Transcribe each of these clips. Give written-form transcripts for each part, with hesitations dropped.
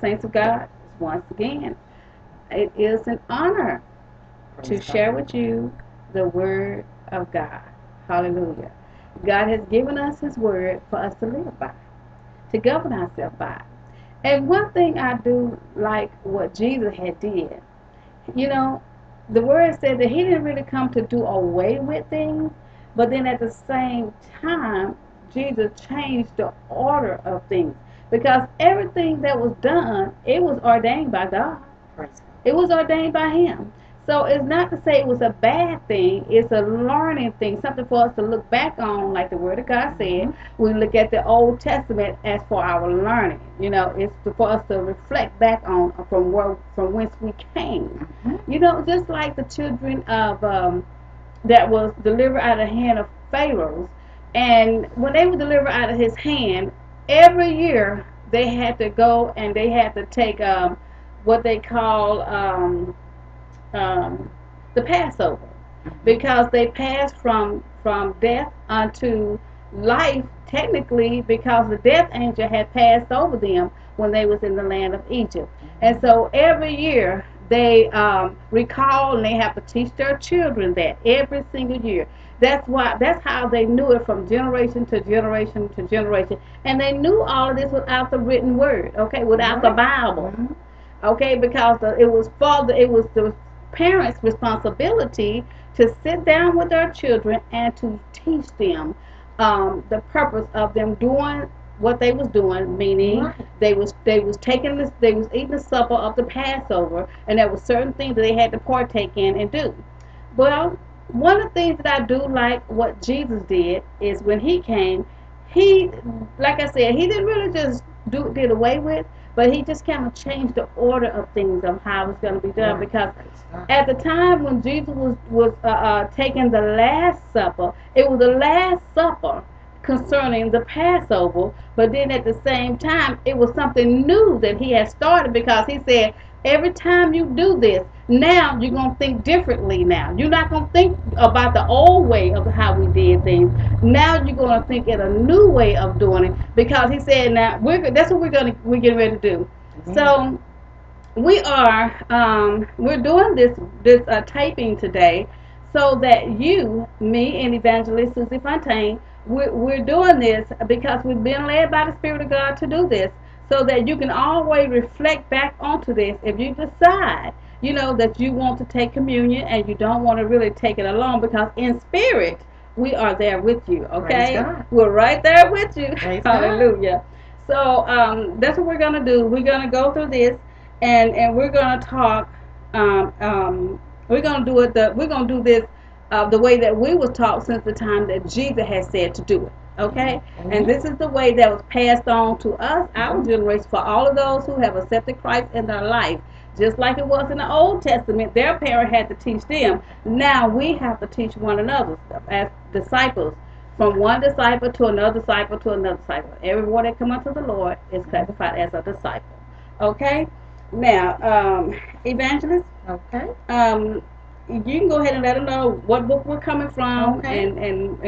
Saints of God, once again, it is an honor to Praise share God. with you the Word of God. Hallelujah. God has given us His Word for us to live by, to govern ourselves by. And one thing I do like what Jesus had did, you know, the Word said that He didn't really come to do away with things, but then at the same time, Jesus changed the order of things because everything that was done, it was ordained by God. Praise God. It was ordained by Him. So it's not to say it was a bad thing. It's a learning thing, something for us to look back on, like the Word of God said. We look at the Old Testament as for our learning. You know, it's for us to reflect back on from whence we came. You know, just like the children of that was delivered out of the hand of Pharaoh, and when they were delivered out of his hand, every year they had to go and they had to take what they call um, the Passover, because they passed from death unto life technically, because the death angel had passed over them when they was in the land of Egypt. And so every year they recall, and they have to teach their children that every single year. That's how they knew it from generation to generation to generation. And they knew all of this without the written word, okay, without the Bible. Okay, because it was the parents' responsibility to sit down with their children and to teach them the purpose of them doing what they was doing, meaning they was taking this, they was eating the supper of the Passover, and there was certain things that they had to partake in and do. Well, one of the things that I do like what Jesus did is when He came, He, like I said, He didn't really just did away with, but He just kind of changed the order of things of how it's going to be done. Because at the time when Jesus was taking the Last Supper, it was the Last Supper concerning the Passover, but then at the same time, it was something new that He had started, because He said, every time you do this, now you're going to think differently now. You're not going to think about the old way of how we did things. Now you're going to think in a new way of doing it, because He said, now that's what we're getting ready to do. So we're doing this taping today, so that you, me, and Evangelist Susie Fontaine, we're doing this because we've been led by the Spirit of God to do this, so that you can always reflect back onto this. If you decide, you know, that you want to take communion and you don't want to really take it alone, because in spirit we are there with you. Okay, we're right there with you. Hallelujah. So that's what we're gonna do. We're gonna go through this, and we're gonna talk. We're gonna do it. We're gonna do this the way that we was taught since the time that Jesus has said to do it. Okay, and this is the way that was passed on to us, our generation, for all of those who have accepted Christ in their life. Just like it was in the Old Testament, their parent had to teach them. Now we have to teach one another as disciples, from one disciple to another disciple to another disciple. Everyone that come unto the Lord is classified as a disciple. Okay? Now, Evangelist, you can go ahead and let them know what book we're coming from, and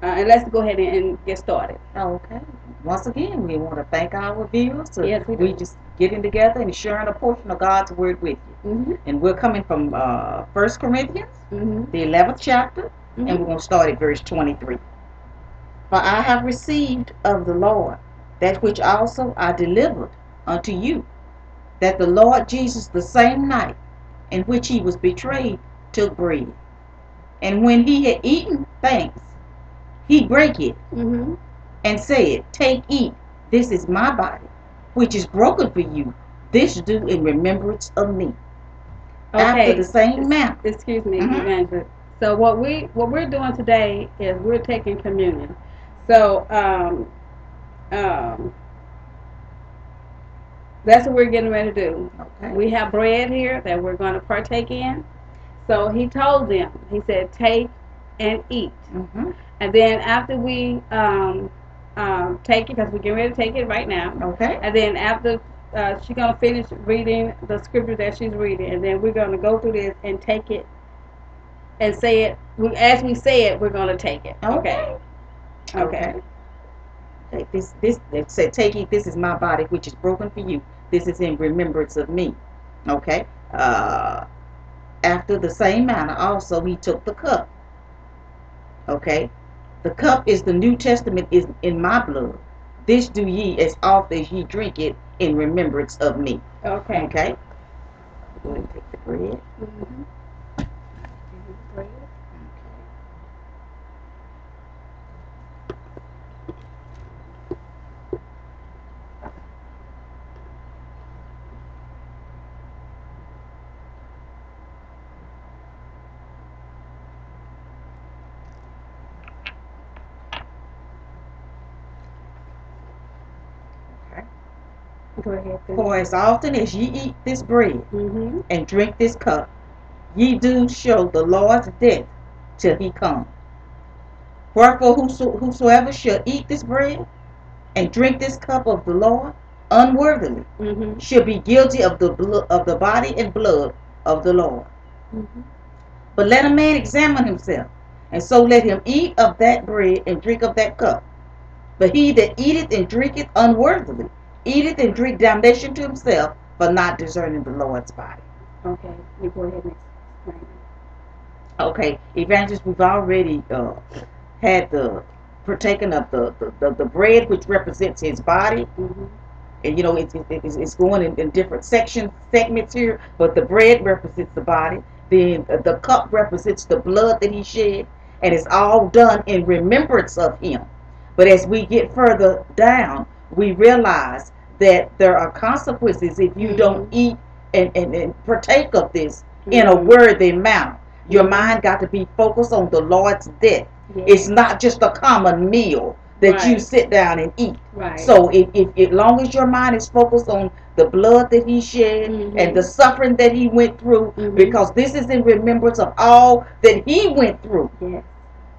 let's go ahead and get started. Okay. Once again, we want to thank our viewers. Yes, we do. Just getting together and sharing a portion of God's Word with you. And we're coming from 1 Corinthians, the 11th chapter, and we're going to start at verse 23. For I have received of the Lord that which also I delivered unto you, that the Lord Jesus, the same night in which He was betrayed, took bread. And when He had eaten thanks, He brake it, and said, Take, eat, this is my body, which is broken for you. This do in remembrance of me. After the same manner. Excuse me, Evangelist. So what we're doing today is we're taking communion. So that's what we're getting ready to do. We have bread here that we're going to partake in. So He told them, He said, take and eat. And then after we take it, because we're getting ready to take it right now. And then after she's going to finish reading the scripture that she's reading, and then we're going to go through this and take it and say it. As we say it, we're going to take it. Okay. Okay, this it said, take it, this is my body which is broken for you. This is in remembrance of me. Okay. After the same manner also he took the cup. Okay. The cup is the New Testament is in my blood. This do ye as oft as ye drink it in remembrance of me. Okay. Okay. Go ahead and take the bread. Mm-hmm. Bread. Okay. Go ahead. For as often as ye eat this bread and drink this cup, ye do show the Lord's death till he come. Wherefore whosoever shall eat this bread and drink this cup of the Lord unworthily shall be guilty of the body and blood of the Lord. But let a man examine himself, and so let him eat of that bread and drink of that cup. But he that eateth and drinketh unworthily eateth and drink damnation to himself, for not discerning the Lord's body. Okay, you go ahead and explain. Okay, Evangelist, we've already had the partaken of the bread, which represents his body. And you know, it's going in different segments here, but the bread represents the body. Then the cup represents the blood that he shed, and it's all done in remembrance of him. But as we get further down, we realize that there are consequences if you don't eat and partake of this in a worthy manner. Your mind got to be focused on the Lord's death. Yes. It's not just a common meal that you sit down and eat. Right. So if as long as your mind is focused on the blood that he shed and the suffering that he went through, because this is in remembrance of all that he went through. Yes.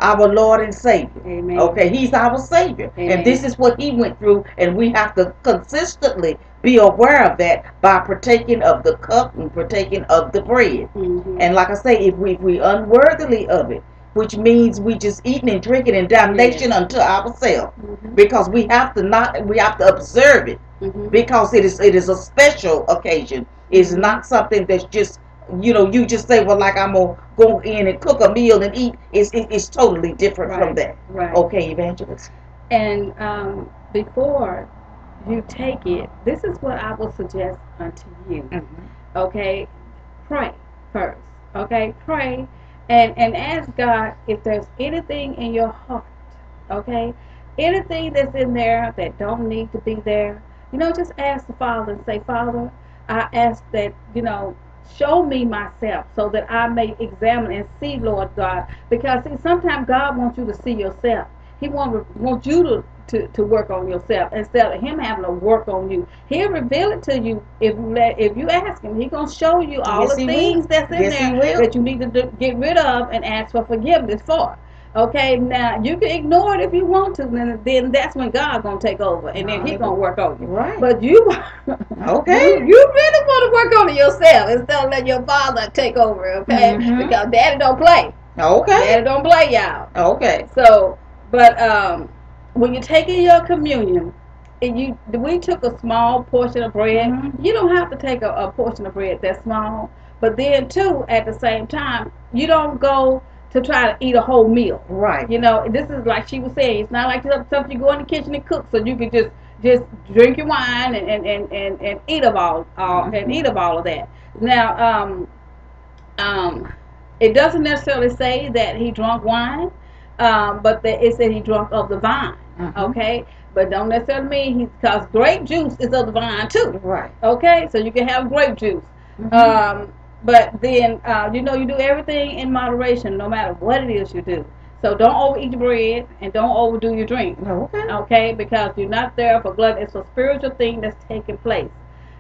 Our Lord and Savior. Amen. Okay, he's our Savior. Amen. And this is what he went through, and we have to consistently be aware of that by partaking of the cup and partaking of the bread. And like I say, if we unworthily of it, which means we just eating and drinking in damnation unto ourselves, because we have to observe it, because it is a special occasion. It's not something that's just, you know, you just say, well, like I'm gonna go in and cook a meal and eat. It's totally different from that. Right. Okay, Evangelist. And before you take it, this is what I will suggest unto you. Okay, pray first. Okay, pray and ask God if there's anything in your heart. Okay, anything that's in there that don't need to be there. You know, just ask the Father and say, Father, I ask that, you know, show me myself so that I may examine and see, Lord God. Because see, sometimes God wants you to see yourself. He wants you to work on yourself instead of him having to work on you. He'll reveal it to you if you ask him. He's gonna show you all the things that's in there that you need to get rid of and ask for forgiveness for. Okay, now you can ignore it if you want to, then that's when God's gonna take over, and then He's gonna work on you. Right. But you, okay, you really want to work on it yourself instead of letting your Father take over. Okay, because Daddy don't play. Okay. Daddy don't play, y'all. Okay. So, but when you're taking your communion, and we took a small portion of bread. You don't have to take a portion of bread that small, but then too, at the same time, you don't go to try to eat a whole meal. Right. You know, this is like she was saying, it's not like something you go in the kitchen and cook, so you can just drink your wine and eat of all and eat of all of that. Now, it doesn't necessarily say that he drank wine, but it said he drank of the vine. Okay, but don't necessarily mean because grape juice is of the vine too. Right. Okay, so you can have grape juice. But then, you know, you do everything in moderation, no matter what it is you do. So don't overeat your bread and don't overdo your drink. Okay. Okay, because you're not there for gluttony. It's a spiritual thing that's taking place.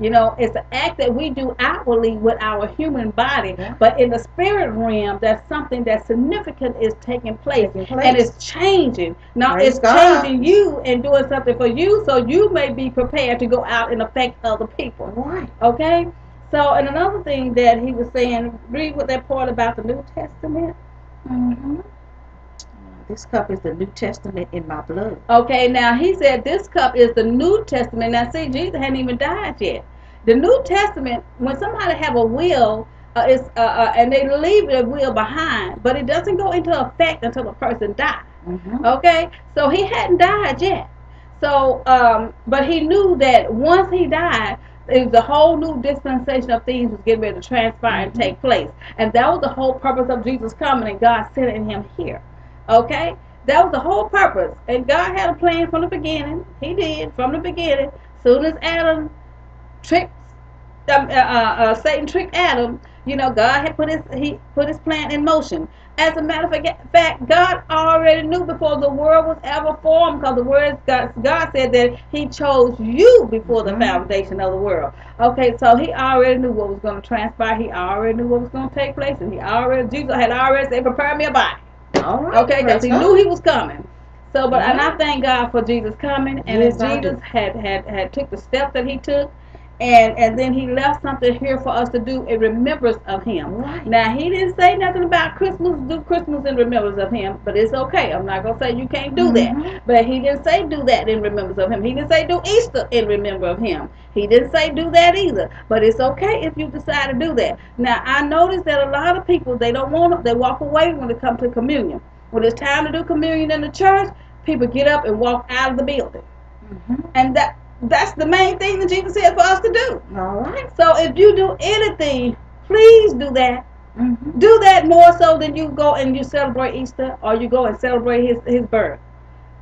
You know, it's an act that we do outwardly with our human body, but in the spirit realm, there's something that's significant is taking place, and it's changing. Now, it's changing you and doing something for you, so you may be prepared to go out and affect other people. Right. Okay? So, and another thing that he was saying, read with that part about the New Testament. This cup is the New Testament in my blood. Okay, now he said this cup is the New Testament. Now see, Jesus hadn't even died yet. The New Testament, when somebody have a will, and they leave their will behind, but it doesn't go into effect until the person dies. Okay, so he hadn't died yet. So, but he knew that once he died, it was a whole new dispensation of things was getting ready to transpire and take place, and that was the whole purpose of Jesus coming and God sending him here. Okay, that was the whole purpose, and God had a plan from the beginning. He did from the beginning. Soon as Adam tricked Satan tricked Adam, God had put his plan in motion. As a matter of fact, God already knew before the world was ever formed, because the word God said that He chose you before the foundation of the world. Okay, so He already knew what was going to transpire. He already knew what was going to take place, and Jesus had already said, "Prepare me a body." All right. Okay, because He knew He was coming. So, but and I thank God for Jesus coming, and Yes, Jesus had took the steps that He took. And then he left something here for us to do in remembrance of him. Right. Now, he didn't say nothing about Christmas, do Christmas in remembrance of him, but it's okay. I'm not going to say you can't do that. But he didn't say do that in remembrance of him. He didn't say do Easter in remembrance of him. He didn't say do that either. But it's okay if you decide to do that. Now, I noticed that a lot of people, they walk away when it comes to communion. When it's time to do communion in the church, people get up and walk out of the building. And that's the main thing that Jesus said for us to do. All right. So if you do anything, please do that. Do that more so than you go and you celebrate Easter, or you go and celebrate his birth.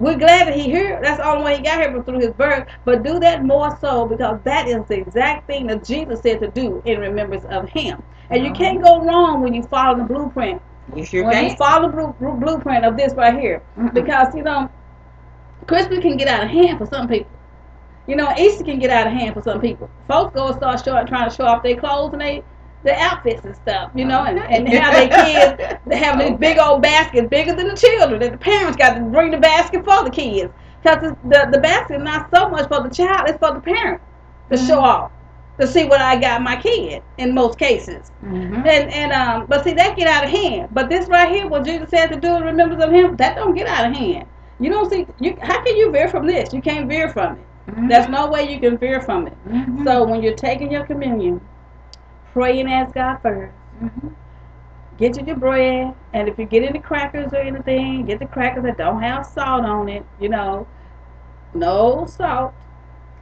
We're glad that He here. That's the only way He got here, through His birth. But do that more so, because that is the exact thing that Jesus said to do in remembrance of Him. And you can't go wrong when you follow the blueprint. You sure when can't. you follow the blueprint of this right here. Because, Christmas can get out of hand for some people. Easter can get out of hand for some people. Folks go and start trying to show off their clothes and their outfits and stuff, and have their kids, they have this big old basket, bigger than the children, that the parents got to bring the basket for the kids. Because the basket is not so much for the child, it's for the parent to show off, to see what I got my kid, in most cases. But see, that get out of hand. But this right here, what Jesus said to do in remembrance of Him, that don't get out of hand. You don't see, how can you veer from this? You can't veer from it. There's no way you can veer from it. So when you're taking your communion, pray and ask God first. Get you your bread, and if you get any crackers or anything, get the crackers that don't have salt on it. No salt.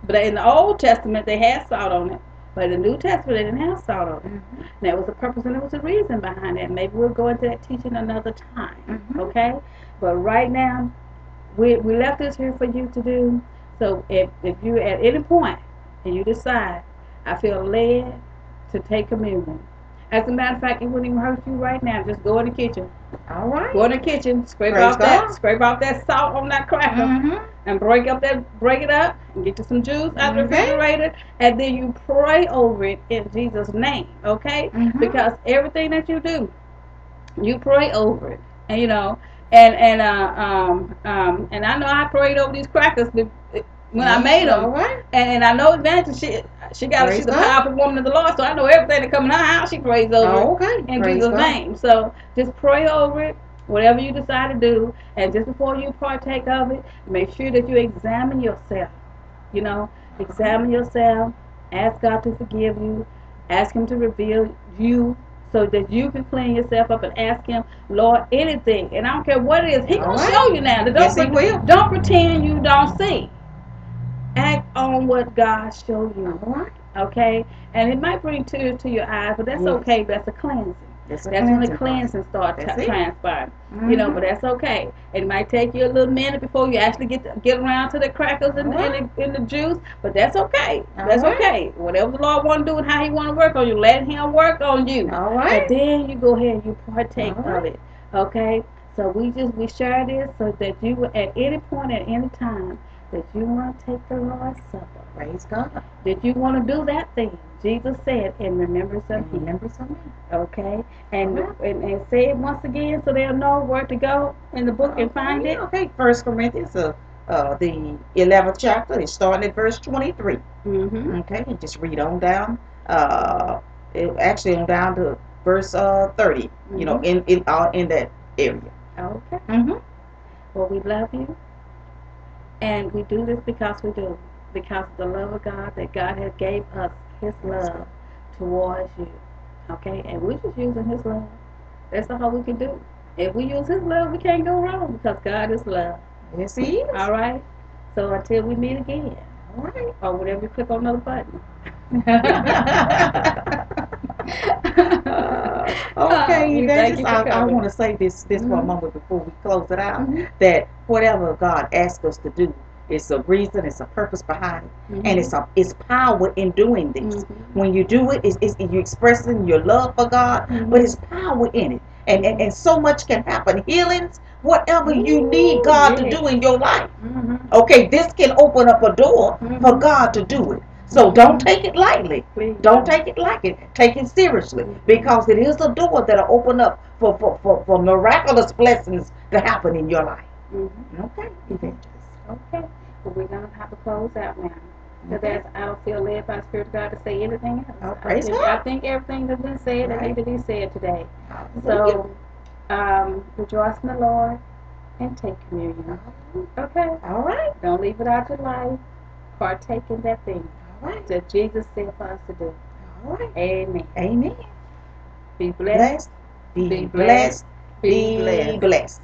But in the Old Testament, they had salt on it. But in the New Testament, they didn't have salt on it. There was a purpose and there was a reason behind that. Maybe we'll go into that teaching another time. Okay? But right now, we left this here for you to do. So if you at any point and you decide, I feel led to take communion. As a matter of fact, it wouldn't even hurt you right now. Just go in the kitchen. All right. Go in the kitchen, scrape off that salt on that cracker, and break it up, and get you some juice out of the refrigerator, and then you pray over it in Jesus' name. Okay? Because everything that you do, you pray over it, and And I know I prayed over these crackers when I made them. Right. And I know Evangelist, she's a powerful woman of the Lord, so I know everything that comes in her house, she prays over it in Jesus' name. So just pray over it, whatever you decide to do, and just before you partake of it, make sure that you examine yourself. Examine yourself, ask God to forgive you, ask Him to reveal you, so that you can clean yourself up and ask Him, Lord, anything. And I don't care what it is. He going to show you now. Don't pretend you don't see. Act on what God showed you. Okay? And it might bring tears to your eyes, but that's okay. That's a cleansing. That's when the cleansing starts transpiring. But that's okay. It might take you a little minute before you actually get around to the crackers and the juice, but that's okay. That's okay. Whatever the Lord want to do and how He want to work on you, let Him work on you. All right. And then you go ahead and you partake of it. Okay? So we share this so that you, at any point, at any time, that you want to take the Lord's Supper. Praise God. That you want to do that thing. Jesus said, in remembrance of Him. Remembrance of me. Okay? And say it once again so they'll know where to go in the book and find it. Okay, 1 Corinthians, the 11th chapter, it's starting at verse 23. Okay, and just read on down. Actually on down to verse 30. In that area. Okay. For we love you, and we do this because we do. Because of the love of God, that God has gave us His love towards you. Okay? And we're just using His love. That's all we can do. If we use His love, we can't go wrong because God is love. Yes, He is. All right? So until we meet again. All right. Or whenever you click on another button. Okay, Evangelist, I want to say this for a moment before we close it out, that whatever God asks us to do, it's a reason, it's a purpose behind it, and it's power in doing this. When you do it, you're expressing your love for God, but it's power in it, and so much can happen. Healings, whatever you need God to do in your life. Okay, this can open up a door for God to do it. So don't take it lightly. Don't take it lightly. Take it seriously, because it is a door that'll open up for miraculous blessings to happen in your life. Okay, Evangelist. Okay, well, we're going to have to close out now. Because I don't feel led by the Spirit of God to say anything else. Oh, praise God. I think everything has been said that needs to be said today. So, rejoice in the Lord and take communion. Okay? All right. Don't leave it out your life. Partake in that thing. All right. That Jesus said for us to do. All right. Amen. Amen. Be blessed. Be blessed. Be blessed.